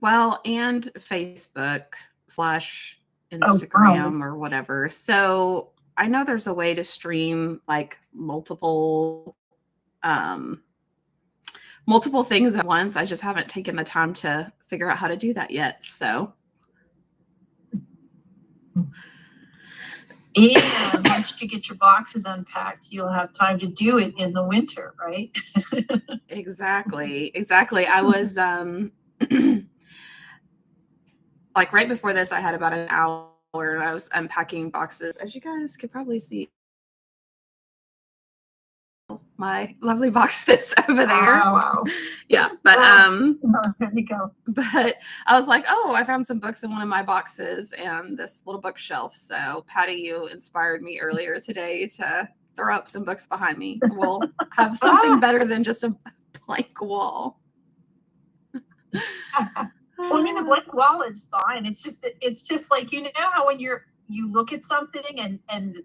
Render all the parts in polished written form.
Well, and Facebook / Oh, wow. Instagram or whatever. So I know there's a way to stream like multiple things at once. I just haven't taken the time to figure out how to do that yet. So And once you get your boxes unpacked, you'll have time to do it in the winter, right? exactly. I was like right before this, I had about an hour and I was unpacking boxes. As you guys could probably see, my lovely boxes over there. Wow. Yeah, but There you go. but I was like, oh, I found some books in one of my boxes and this little bookshelf. So Patty, you inspired me earlier today to throw up some books behind me. We'll have something better than just a blank wall. Well, I mean, the blank wall is fine. It's just like, you know how when you look at something and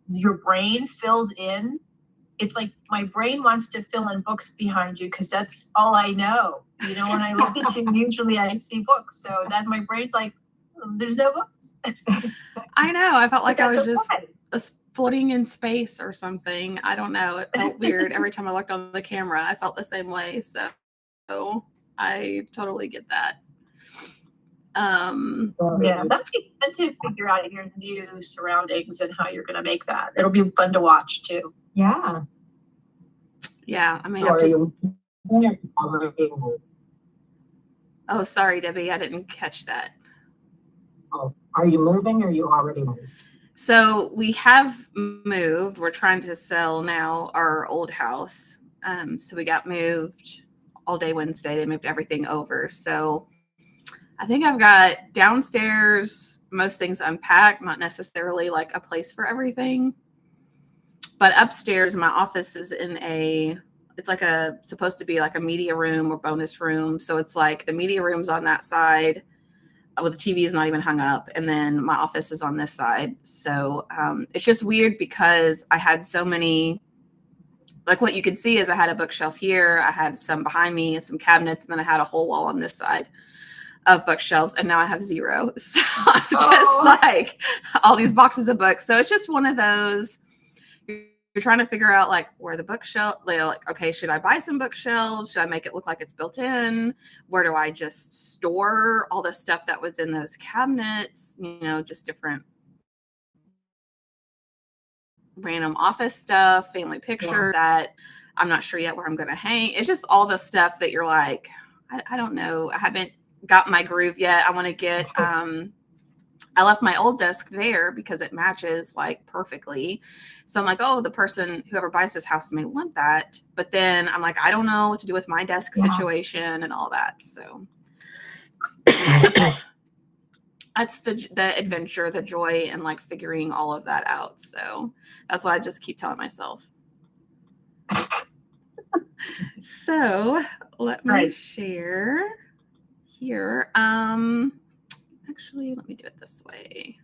your brain fills in. It's like my brain wants to fill in books behind you because that's all I know. You know, when I look at you, usually I see books. So then my brain's like, there's no books. I know. I felt like I was just floating in space or something. I don't know. It felt weird every time I looked on the camera. I felt the same way. So I totally get that. Yeah, that's fun to figure out your new surroundings and how you're going to make that. It'll be fun to watch too. Yeah. Yeah, I may have to. Oh, sorry, Debbie, I didn't catch that. Oh, are you moving or you already moved? So we have moved. We're trying to sell now our old house. So we got moved all day Wednesday. They moved everything over. So I think I've got downstairs most things unpacked, not necessarily like a place for everything. But upstairs, my office is it's like supposed to be like a media room or bonus room. So it's like the media room's on that side. Well, the TV is not even hung up. And then my office is on this side. So it's just weird because I had so many, like what you could see is I had a bookshelf here. I had some behind me and some cabinets. And then I had a whole wall on this side of bookshelves. And now I have 0. So I'm just like all these boxes of books. So it's just one of those. You're trying to figure out like where the bookshelf, like, okay, should I buy some bookshelves? Should I make it look like it's built in? Where do I just store all the stuff that was in those cabinets? You know, just different random office stuff, family picture that I'm not sure yet where I'm going to hang. It's just all the stuff that you're like, I don't know. I haven't got my groove yet. I want to get, I left my old desk there because it matches like perfectly. So I'm like, oh, whoever buys this house may want that. But then I'm like, I don't know what to do with my desk situation and all that. So that's the adventure, the joy, and like figuring all of that out. So that's what I just keep telling myself. So let me share here. Actually, let me do it this way.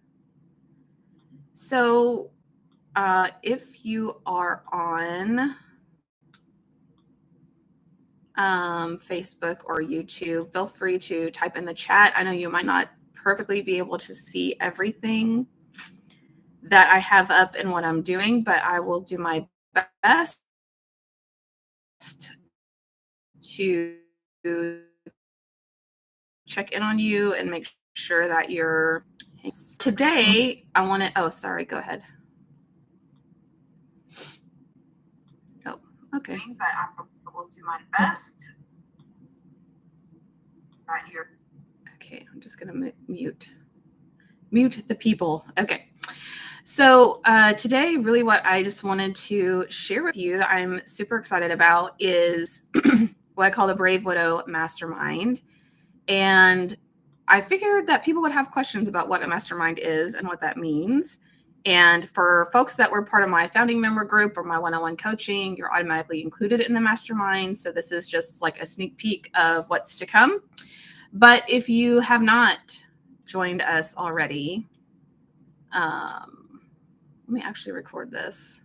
So if you are on Facebook or YouTube, feel free to type in the chat. I know you might not perfectly be able to see everything that I have up and what I'm doing, but I will do my best to check in on you and make sure that you're today. I want to, oh, sorry, go ahead. Oh, okay. But I will do my best. Right here. Okay, I'm just going to mute the people. Okay. So today, really what I just wanted to share with you that I'm super excited about is what I call the Brave Widow Mastermind. And I figured that people would have questions about what a mastermind is and what that means. And for folks that were part of my founding member group or my one-on-one coaching, you're automatically included in the mastermind. So this is just like a sneak peek of what's to come. But if you have not joined us already, let me actually record this.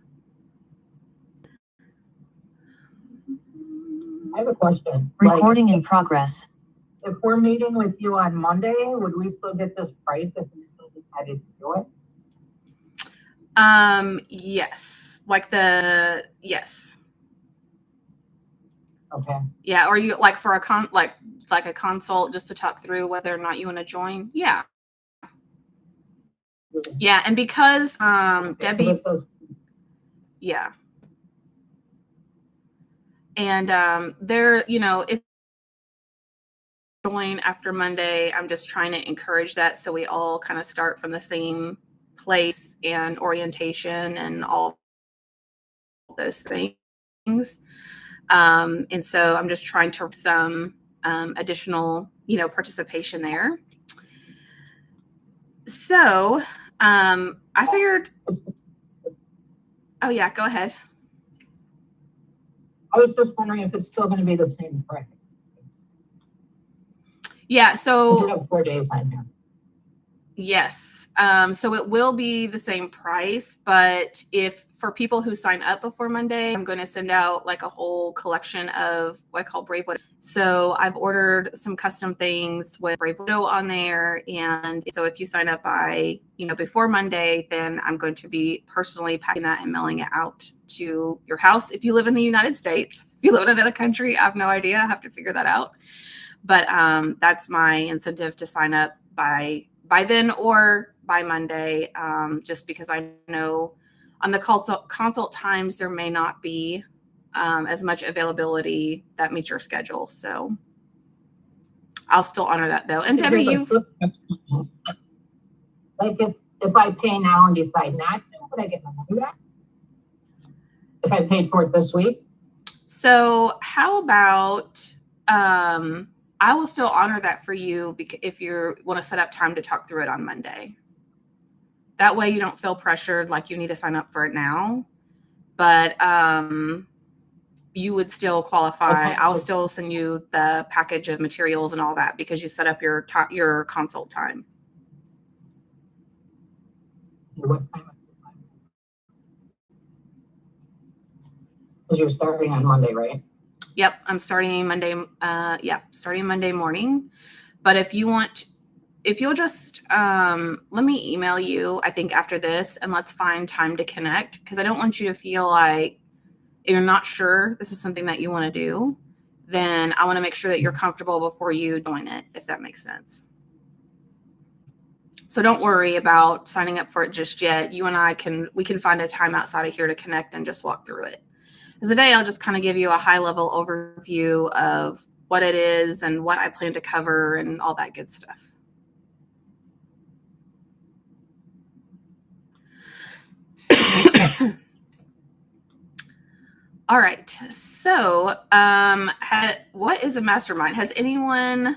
I have a question. Recording in progress. if we're meeting with you on Monday, would we still get this price if we still decided to do it? Yes. Yes. Okay. Yeah. Or you like for a like a consult just to talk through whether or not you want to join. Yeah. Yeah. And because, Debbie, It says, yeah. And, there, it's join after Monday. I'm just trying to encourage that. So we all kind of start from the same place and orientation and all those things. And so I'm just trying to some additional, participation there. So I figured, oh yeah, go ahead. I was just wondering if it's still going to be the same price. Yeah. So you have 4 days on here. Yes. So it will be the same price, but if for people who sign up before Monday, I'm going to send out like a whole collection of what I call Brave Widow. So I've ordered some custom things with Brave Widow on there. And so if you sign up by, before Monday, then I'm going to be personally packing that and mailing it out to your house. If you live in the United States, if you live in another country, I have no idea. I have to figure that out. But that's my incentive to sign up by then or by Monday, just because I know on the consult times, there may not be as much availability that meets your schedule. So I'll still honor that though. And Debbie, like if I pay now and decide not to, would I get my money back? If I paid for it this week? So how about, I will still honor that for you if you want to set up time to talk through it on Monday. That way you don't feel pressured like you need to sign up for it now, but you would still qualify. I'll still send you the package of materials and all that because you set up your consult time. What time is it? Because you're starting on Monday, right? Yep, I'm starting Monday. Starting Monday morning. But if you'll just let me email you, I think after this, and let's find time to connect because I don't want you to feel like you're not sure this is something that you want to do. Then I want to make sure that you're comfortable before you join it, if that makes sense. So don't worry about signing up for it just yet. You and we can find a time outside of here to connect and just walk through it. Today, I'll just kind of give you a high-level overview of what it is and what I plan to cover and all that good stuff. All right. So what is a mastermind? Has anyone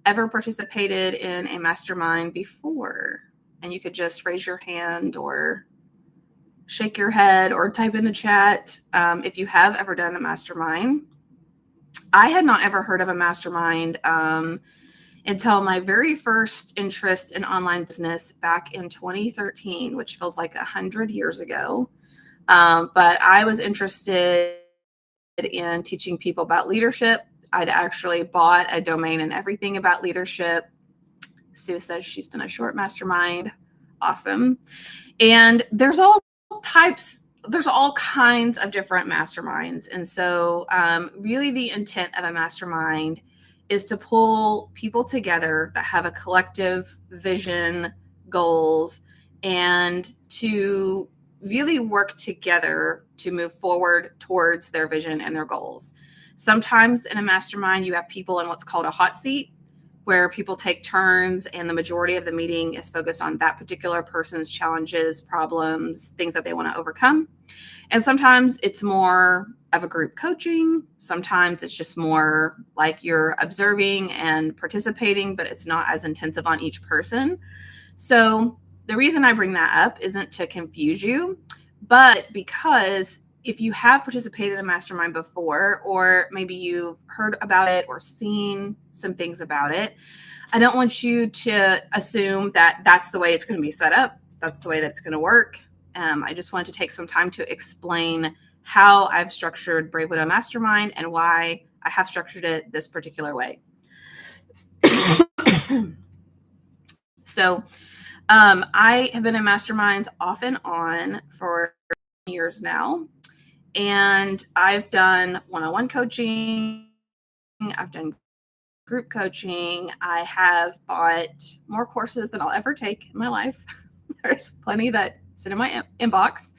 ever participated in a mastermind before? And you could just raise your hand or shake your head or type in the chat if you have ever done a mastermind. I had not ever heard of a mastermind until my very first interest in online business back in 2013, which feels like 100 years ago. But I was interested in teaching people about leadership. I'd actually bought a domain and everything about leadership. Sue says she's done a short mastermind. Awesome. And there's all kinds of different masterminds. And so really the intent of a mastermind is to pull people together that have a collective vision, goals, and to really work together to move forward towards their vision and their goals. Sometimes in a mastermind, you have people in what's called a hot seat, where people take turns and the majority of the meeting is focused on that particular person's challenges, problems, things that they want to overcome. And sometimes it's more of a group coaching. Sometimes it's just more like you're observing and participating, but it's not as intensive on each person. So the reason I bring that up isn't to confuse you, but because if you have participated in a mastermind before, or maybe you've heard about it or seen some things about it, I don't want you to assume that that's the way it's going to be set up. That's the way that it's going to work. I just wanted to take some time to explain how I've structured Brave Widow Mastermind and why I have structured it this particular way. So I have been in masterminds off and on for years now. And I've done one-on-one coaching. I've done group coaching. I have bought more courses than I'll ever take in my life. There's plenty that sit in my inbox.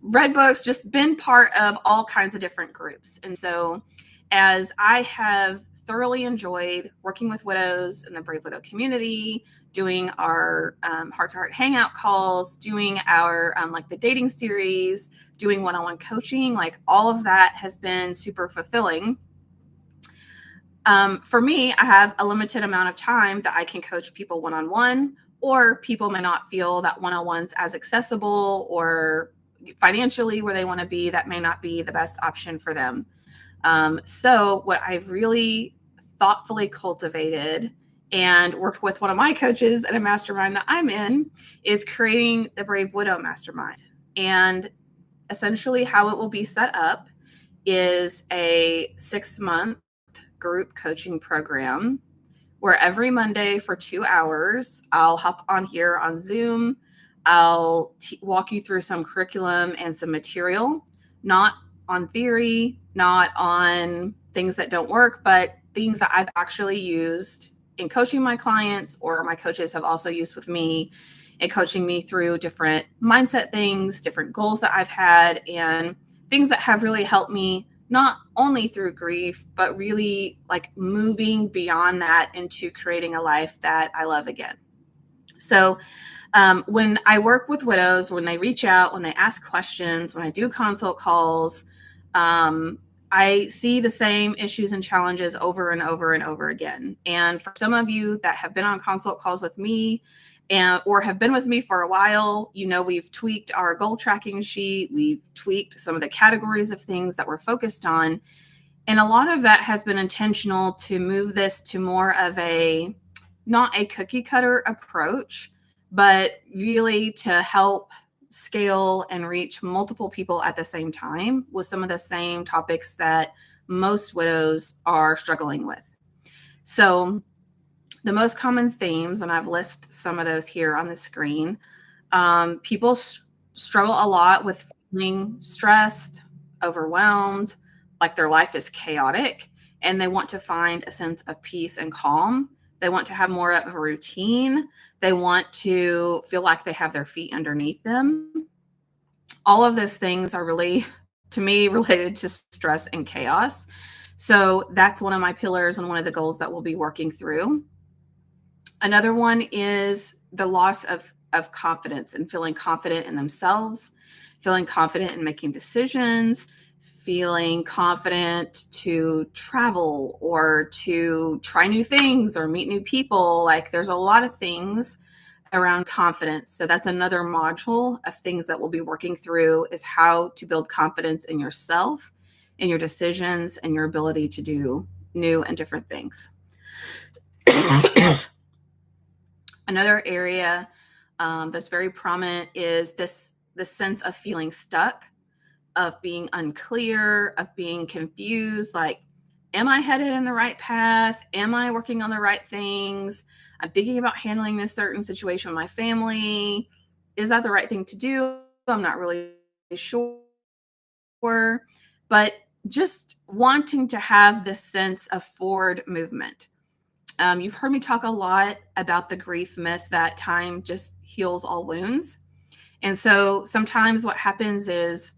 Read books, just been part of all kinds of different groups. And so as I have thoroughly enjoyed working with widows in the Brave Widow community, doing our heart-to-heart hangout calls, doing our like the dating series, doing one-on-one coaching, like all of that has been super fulfilling. For me, I have a limited amount of time that I can coach people one-on-one, or people may not feel that one-on-one's as accessible or financially where they want to be. That may not be the best option for them. So what I've really thoughtfully cultivated and worked with one of my coaches at a mastermind that I'm in is creating the Brave Widow Mastermind. And essentially how it will be set up is a 6-month group coaching program where every Monday for 2 hours, I'll hop on here on Zoom. I'll walk you through some curriculum and some material, not on theory, not on things that don't work, but things that I've actually used in coaching my clients, or my coaches have also used with me and coaching me through different mindset things, different goals that I've had, and things that have really helped me not only through grief, but really like moving beyond that into creating a life that I love again. So when I work with widows, when they reach out, when they ask questions, when I do consult calls, I see the same issues and challenges over and over and over again. And for some of you that have been on consult calls with me or have been with me for a while, you know, we've tweaked our goal tracking sheet. We've tweaked some of the categories of things that we're focused on. And a lot of that has been intentional to move this to more of a, not a cookie cutter approach, but really to help scale and reach multiple people at the same time with some of the same topics that most widows are struggling with. So the most common themes, and I've listed some of those here on the screen, people struggle a lot with feeling stressed, overwhelmed, like their life is chaotic, and they want to find a sense of peace and calm. They want to have more of a routine. They want to feel like they have their feet underneath them. All of those things are really, to me, related to stress and chaos. So that's one of my pillars and one of the goals that we'll be working through. Another one is the loss of confidence and feeling confident in themselves, feeling confident in making decisions, feeling confident to travel or to try new things or meet new people. Like there's a lot of things around confidence. So that's another module of things that we'll be working through, is how to build confidence in yourself, in your decisions, and your ability to do new and different things. Another area that's very prominent is this sense of feeling stuck, of being unclear, of being confused. Like, am I headed in the right path? Am I working on the right things? I'm thinking about handling this certain situation with my family. Is that the right thing to do? I'm not really sure. But just wanting to have this sense of forward movement. You've heard me talk a lot about the grief myth that time just heals all wounds. And so sometimes what happens is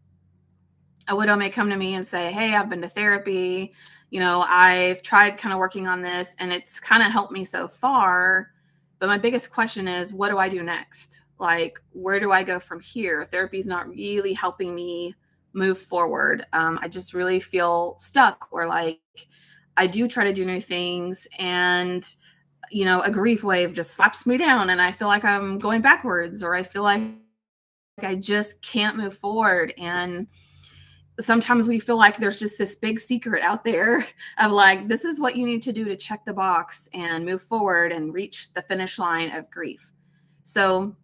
a widow may come to me and say, hey, I've been to therapy. You know, I've tried kind of working on this and it's kind of helped me so far. But my biggest question is, what do I do next? Like, where do I go from here? Therapy is not really helping me move forward. I just really feel stuck, or like I do try to do new things and, you know, a grief wave just slaps me down and I feel like I'm going backwards, or I feel like I just can't move forward. And sometimes we feel like there's just this big secret out there of like, this is what you need to do to check the box and move forward and reach the finish line of grief. So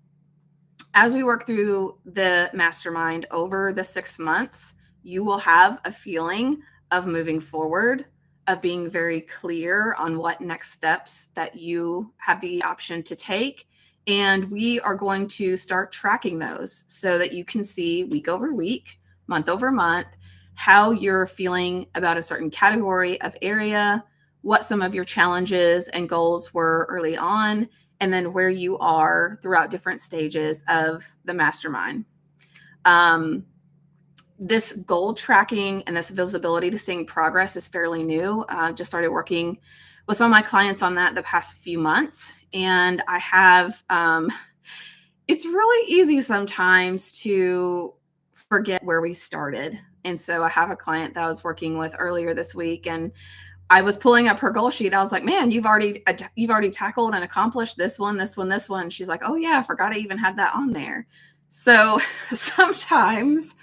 as we work through the mastermind over the 6 months, you will have a feeling of moving forward, of being very clear on what next steps that you have the option to take. And we are going to start tracking those so that you can see week over week, month over month, how you're feeling about a certain category of area, what some of your challenges and goals were early on, and then where you are throughout different stages of the mastermind. This goal tracking and this visibility to seeing progress is fairly new. I've just started working with some of my clients on that the past few months. And I have, it's really easy sometimes to forget where we started. And so I have a client that I was working with earlier this week, and I was pulling up her goal sheet. I was like, man, you've already tackled and accomplished this one, this one, this one. She's like, oh yeah, I forgot I even had that on there. So sometimes,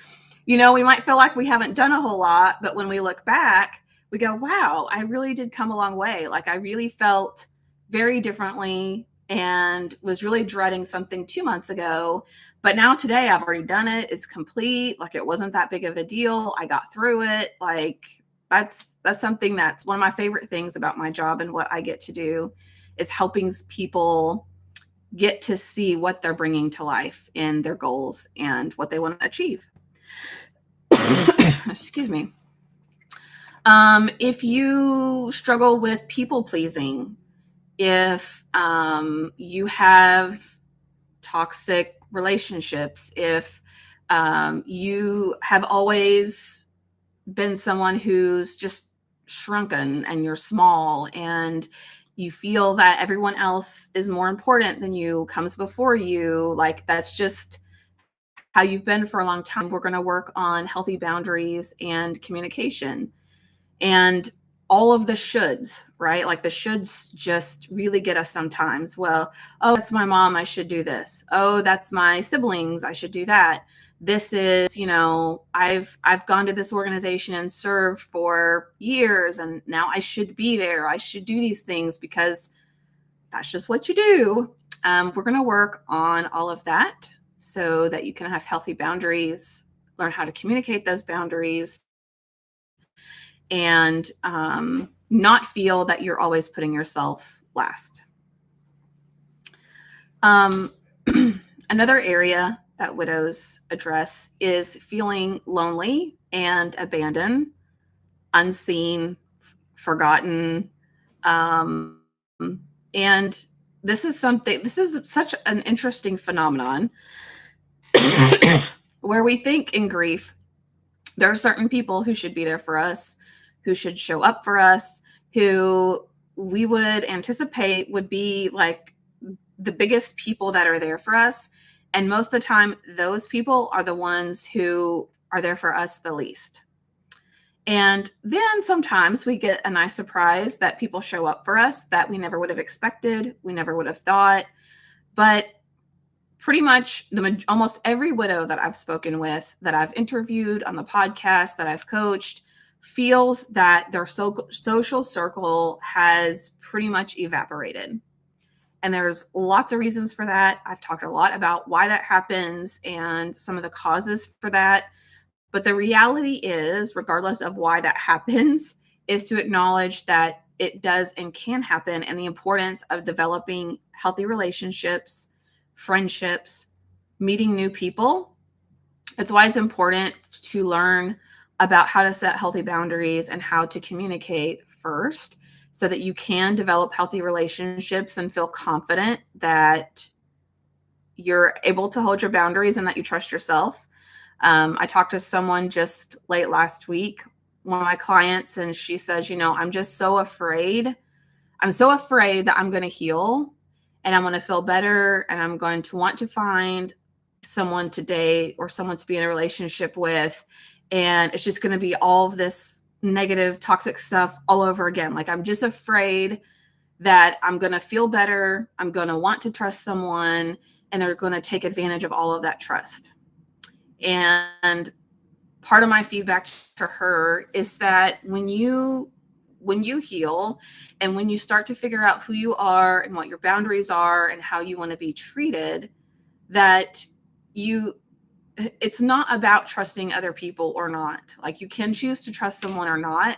we might feel like we haven't done a whole lot, but when we look back, we go, wow, I really did come a long way. Like I really felt very differently and was really dreading something 2 months ago. But now today I've already done it. It's complete. Like it wasn't that big of a deal. I got through it. Like that's something that's one of my favorite things about my job and what I get to do is helping people get to see what they're bringing to life in their goals and what they want to achieve. Excuse me. If you struggle with people pleasing, if you have toxic relationships, if you have always been someone who's just shrunken and you're small and you feel that everyone else is more important than you, comes before you, like that's just how you've been for a long time, we're going to work on healthy boundaries and communication and all of the shoulds, right? Like the shoulds just really get us sometimes. Well, oh, that's my mom, I should do this. Oh, that's my siblings, I should do that. This is, I've gone to this organization and served for years and now I should be there. I should do these things because that's just what you do. We're going to work on all of that so that you can have healthy boundaries, learn how to communicate those boundaries, and not feel that you're always putting yourself last. Another area that widows address is feeling lonely and abandoned, unseen, forgotten. And this is such an interesting phenomenon where we think in grief, there are certain people who should be there for us, who should show up for us, who we would anticipate would be like the biggest people that are there for us. And most of the time, those people are the ones who are there for us the least. And then sometimes we get a nice surprise that people show up for us that we never would have expected, we never would have thought. But pretty much almost every widow that I've spoken with, that I've interviewed on the podcast, that I've coached, feels that their social circle has pretty much evaporated. And there's lots of reasons for that. I've talked a lot about why that happens and some of the causes for that. But the reality is, regardless of why that happens, is to acknowledge that it does and can happen, and the importance of developing healthy relationships, friendships, meeting new people. It's why it's important to learn about how to set healthy boundaries and how to communicate first so that you can develop healthy relationships and feel confident that you're able to hold your boundaries and that you trust yourself. I talked to someone just late last week, one of my clients, and she says, I'm just so afraid. I'm so afraid that I'm going to heal and I'm going to feel better and I'm going to want to find someone to date or someone to be in a relationship with. And it's just going to be all of this negative, toxic stuff all over again. Like, I'm just afraid that I'm going to feel better. I'm going to want to trust someone and they're going to take advantage of all of that trust. And part of my feedback to her is that when you heal and when you start to figure out who you are and what your boundaries are and how you want to be treated, that it's not about trusting other people or not. Like, you can choose to trust someone or not,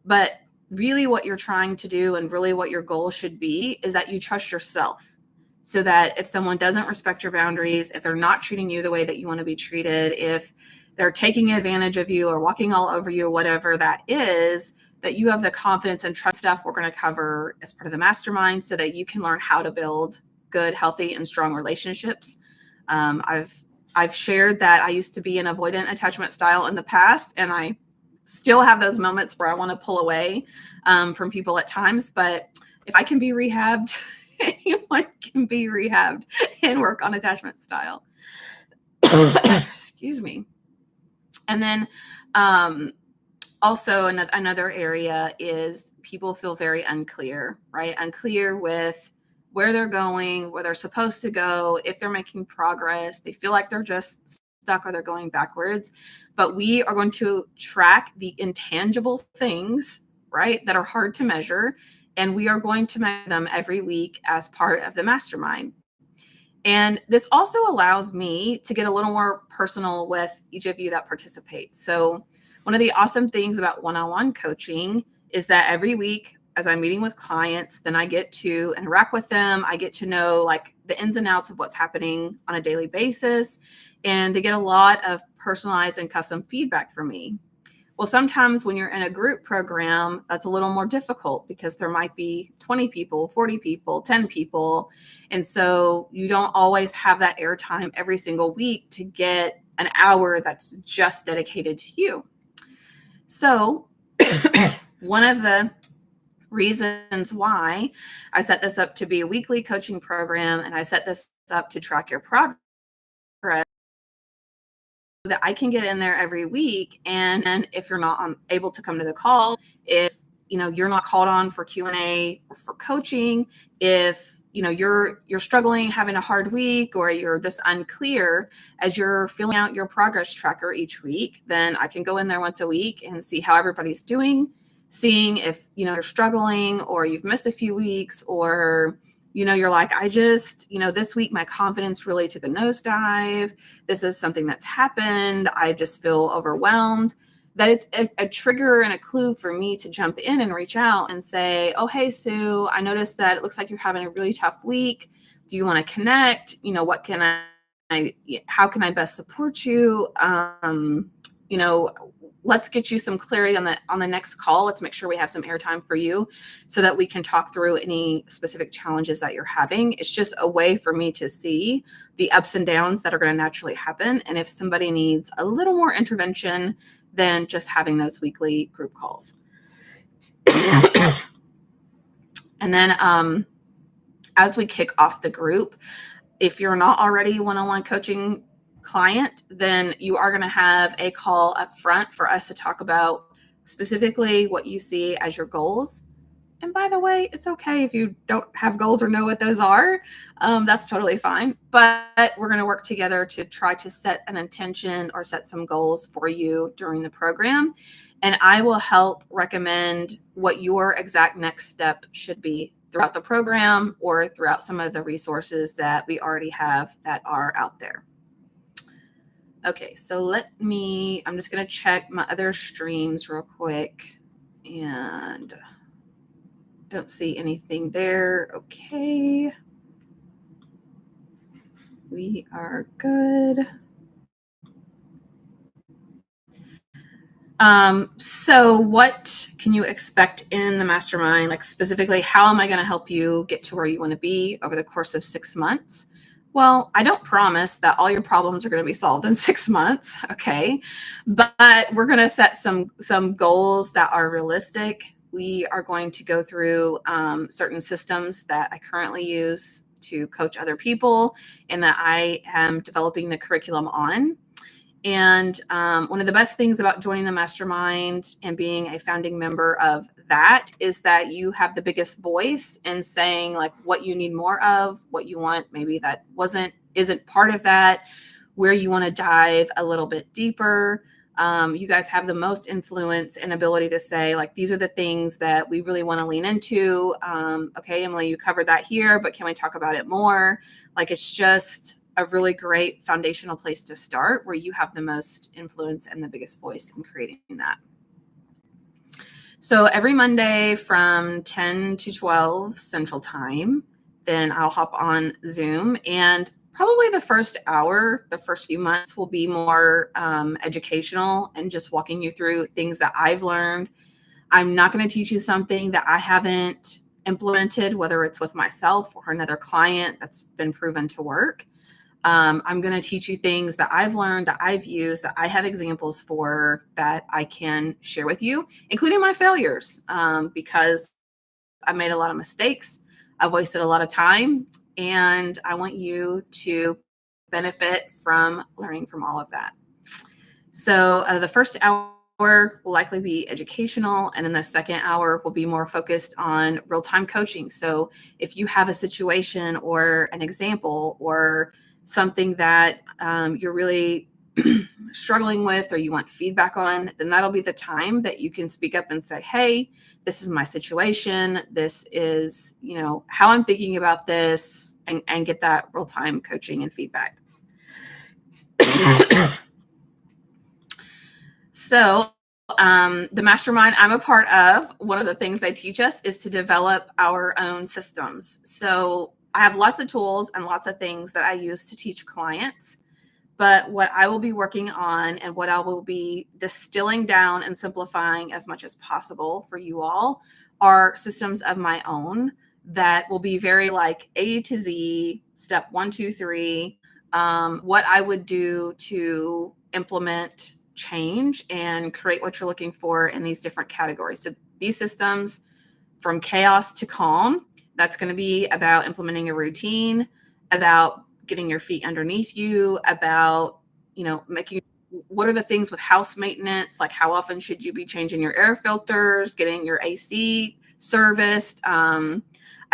But really what you're trying to do and really what your goal should be is that you trust yourself, so that if someone doesn't respect your boundaries, if they're not treating you the way that you want to be treated, if they're taking advantage of you or walking all over you, whatever that is, that you have the confidence and trust stuff we're going to cover as part of the mastermind, so that you can learn how to build good, healthy, and strong relationships. I've shared that I used to be an avoidant attachment style in the past, and I still have those moments where I want to pull away from people at times. But if I can be rehabbed, anyone can be rehabbed and work on attachment style. Excuse me. And then also another area is people feel very unclear, right? Unclear with where they're going, where they're supposed to go, if they're making progress. They feel like they're just stuck or they're going backwards. But we are going to track the intangible things, right, that are hard to measure. And we are going to measure them every week as part of the mastermind. And this also allows me to get a little more personal with each of you that participate. So one of the awesome things about one-on-one coaching is that every week, as I'm meeting with clients, then I get to interact with them. I get to know like the ins and outs of what's happening on a daily basis. And they get a lot of personalized and custom feedback from me. Well, sometimes when you're in a group program, that's a little more difficult because there might be 20 people, 40 people, 10 people. And so you don't always have that airtime every single week to get an hour that's just dedicated to you. So one of the reasons why I set this up to be a weekly coaching program, and I set this up to track your progress, that I can get in there every week. And if you're not able to come to the call, if you're not called on for Q&A or for coaching, if you're struggling, having a hard week, or you're just unclear as you're filling out your progress tracker each week, then I can go in there once a week and see how everybody's doing, seeing if you're struggling or you've missed a few weeks, or you're like, I just, this week my confidence really took a nosedive. This is something that's happened. I just feel overwhelmed. That it's a trigger and a clue for me to jump in and reach out and say, oh, hey, Sue, I noticed that it looks like you're having a really tough week. Do you want to connect? What can how can I best support you? Let's get you some clarity on the next call. Let's make sure we have some airtime for you so that we can talk through any specific challenges that you're having. It's just a way for me to see the ups and downs that are going to naturally happen. And if somebody needs a little more intervention than just having those weekly group calls. And then as we kick off the group, if you're not already one-on-one coaching client, then you are going to have a call up front for us to talk about specifically what you see as your goals. And by the way, it's okay if you don't have goals or know what those are. That's totally fine. But we're going to work together to try to set an intention or set some goals for you during the program. And I will help recommend what your exact next step should be throughout the program or throughout some of the resources that we already have that are out there. Okay, so I'm just going to check my other streams real quick, and don't see anything there. Okay. We are good. So what can you expect in the mastermind? Like specifically, how am I going to help you get to where you want to be over the course of 6 months? Well, I don't promise that all your problems are going to be solved in 6 months. Okay. But we're going to set some goals that are realistic. We are going to go through certain systems that I currently use to coach other people and that I am developing the curriculum on. And one of the best things about joining the mastermind and being a founding member of that is that you have the biggest voice in saying like what you need more of, what you want maybe that isn't part of that, where you want to dive a little bit deeper. You guys have the most influence and ability to say like, these are the things that we really want to lean into. Okay, Emily, you covered that here, but can we talk about it more? Like, it's just a really great foundational place to start where you have the most influence and the biggest voice in creating that. So every Monday from 10 to 12 Central Time, then I'll hop on Zoom, and probably the first hour, the first few months will be more educational and just walking you through things that I've learned. I'm not going to teach you something that I haven't implemented, whether it's with myself or another client that's been proven to work. I'm going to teach you things that I've learned, that I've used, that I have examples for, that I can share with you, including my failures, because I've made a lot of mistakes. I've wasted a lot of time, and I want you to benefit from learning from all of that. So the first hour will likely be educational, and then the second hour will be more focused on real-time coaching. So if you have a situation or an example or something that you're really struggling with, or you want feedback on, then that'll be the time that you can speak up and say, hey, this is my situation. This is, how I'm thinking about this, and get that real-time coaching and feedback. So the mastermind I'm a part of, one of the things they teach us is to develop our own systems. So I have lots of tools and lots of things that I use to teach clients. But what I will be working on, and what I will be distilling down and simplifying as much as possible for you all, are systems of my own that will be very like A to Z, step 1, 2, 3, what I would do to implement change and create what you're looking for in these different categories. So these systems, from chaos to calm, that's going to be about implementing a routine, about getting your feet underneath you, about, making, what are the things with house maintenance, like how often should you be changing your air filters, getting your AC serviced. I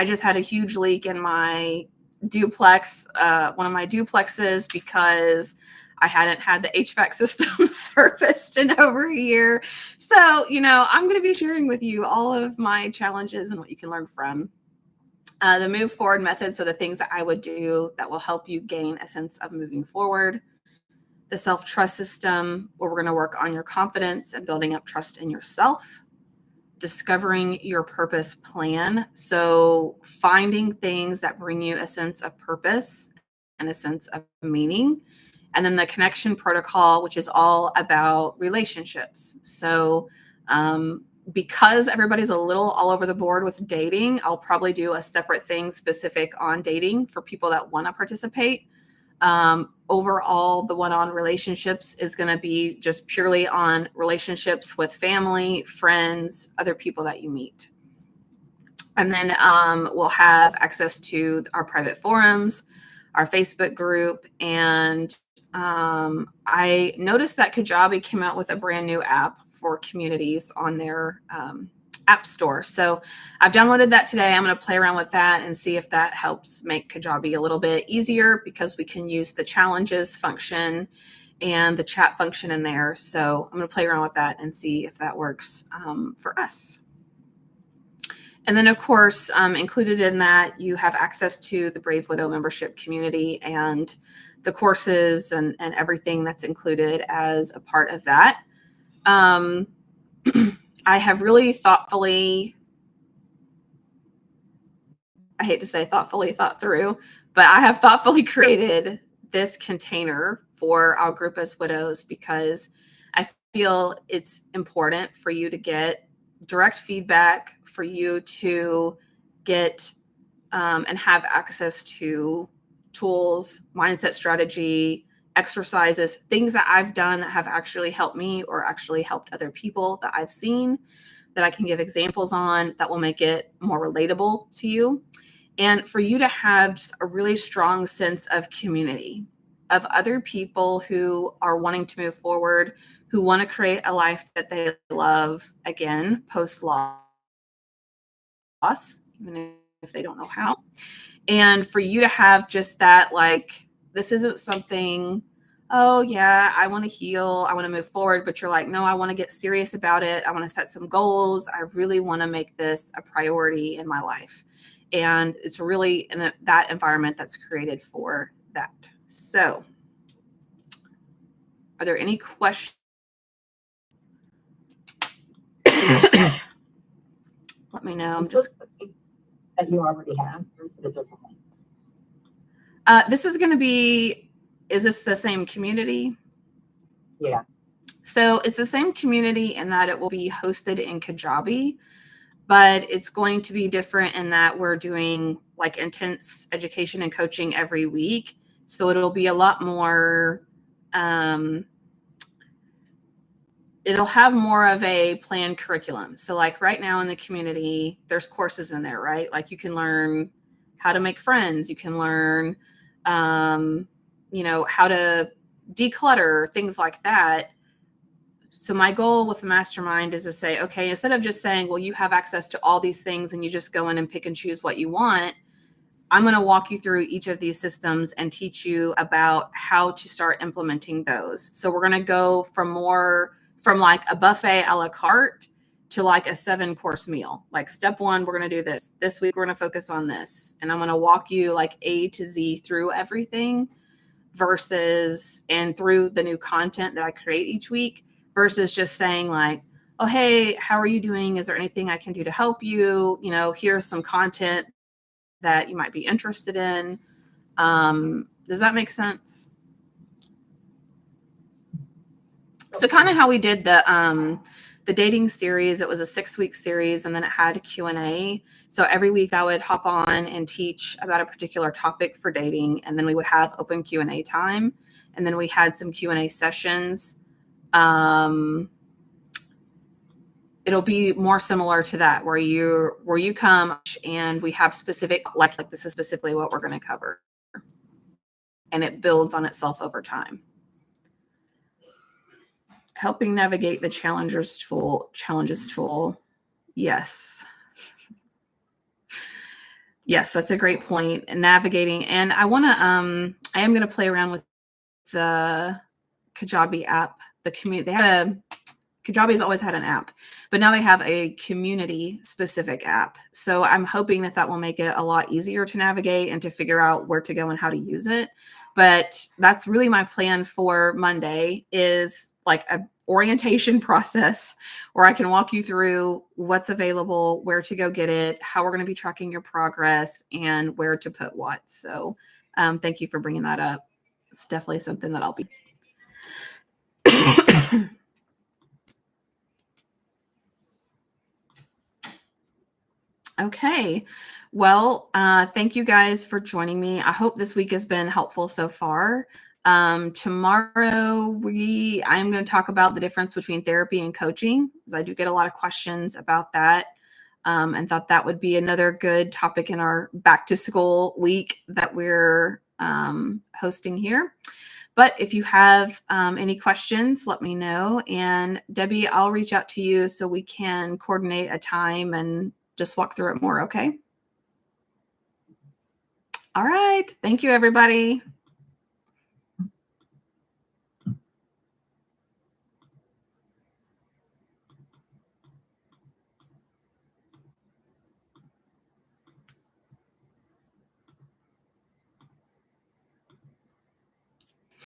just had a huge leak in my duplex, one of my duplexes, because I hadn't had the HVAC system serviced in over a year. So, I'm going to be sharing with you all of my challenges and what you can learn from. The move forward methods are the things that I would do that will help you gain a sense of moving forward. The self-trust system, where we're going to work on your confidence and building up trust in yourself. Discovering your purpose plan. So finding things that bring you a sense of purpose and a sense of meaning. And then the connection protocol, which is all about relationships. So because everybody's a little all over the board with dating, I'll probably do a separate thing specific on dating for people that want to participate. Overall, the one on relationships is going to be just purely on relationships with family, friends, other people that you meet. And then we'll have access to our private forums, our Facebook group, and I noticed that Kajabi came out with a brand new app for communities on their app store. So I've downloaded that today. I'm going to play around with that and see if that helps make Kajabi a little bit easier, because we can use the challenges function and the chat function in there. So I'm going to play around with that and see if that works for us. And then, of course, included in that, you have access to the Brave Widow membership community and the courses and everything that's included as a part of that. I have really thoughtfully, I hate to say thoughtfully thought through, but I have thoughtfully created this container for our group as widows, because I feel it's important for you to get direct feedback, for you to get and have access to tools, mindset strategy, exercises, things that I've done that have actually helped me or actually helped other people that I've seen, that I can give examples on, that will make it more relatable to you. And for you to have just a really strong sense of community, of other people who are wanting to move forward, who want to create a life that they love again post-loss, even if they don't know how. And for you to have just that, like, this isn't something, oh yeah, I want to heal, I want to move forward, but you're like, no, I want to get serious about it. I want to set some goals. I really want to make this a priority in my life. And it's really in that environment that's created for that. So are there any questions? let me know. I'm Is just this the piece that you already have, or is it a different one? this is going to be, is this the same community? Yeah. So it's the same community in that it will be hosted in Kajabi, but it's going to be different in that we're doing like intense education and coaching every week. So it'll be a lot more, it'll have more of a planned curriculum. So like right now in the community, there's courses in there, right? Like you can learn how to make friends. You can learn, you know, how to declutter, things like that. So my goal with the mastermind is to say, okay, instead of just saying, well, you have access to all these things and you just go in and pick and choose what you want, I'm going to walk you through each of these systems and teach you about how to start implementing those. So we're going to go from like a buffet a la carte to like a 7-course meal. Like step 1, we're going to do this. This week, we're going to focus on this. And I'm going to walk you like A to Z through everything and through the new content that I create each week versus just saying like, oh, hey, how are you doing? Is there anything I can do to help you? You know, here's some content that you might be interested in. Does that make sense? So kind of how we did the dating series, it was a 6-week series and then it had a Q&A. So every week I would hop on and teach about a particular topic for dating. And then we would have open Q&A time. And then we had some Q&A sessions. It'll be more similar to that where you come and we have specific, like this is specifically what we're going to cover. And it builds on itself over time. Helping navigate the challenges tool. Yes. Yes, that's a great point. And navigating. And I want to, I am going to play around with the Kajabi app. The community, Kajabi has always had an app, but now they have a community specific app. So I'm hoping that will make it a lot easier to navigate and to figure out where to go and how to use it. But that's really my plan for Monday is like a orientation process where I can walk you through what's available, where to go get it, how we're going to be tracking your progress, and where to put what. So thank you for bringing that up. It's definitely something that I'll be. Okay. Well, thank you guys for joining me. I hope this week has been helpful so far. Tomorrow I'm going to talk about the difference between therapy and coaching, because I do get a lot of questions about that. And thought that would be another good topic in our back to school week that we're hosting here. But if you have any questions, let me know. And Debbie, I'll reach out to you so we can coordinate a time and just walk through it more. Okay. All right. Thank you, everybody.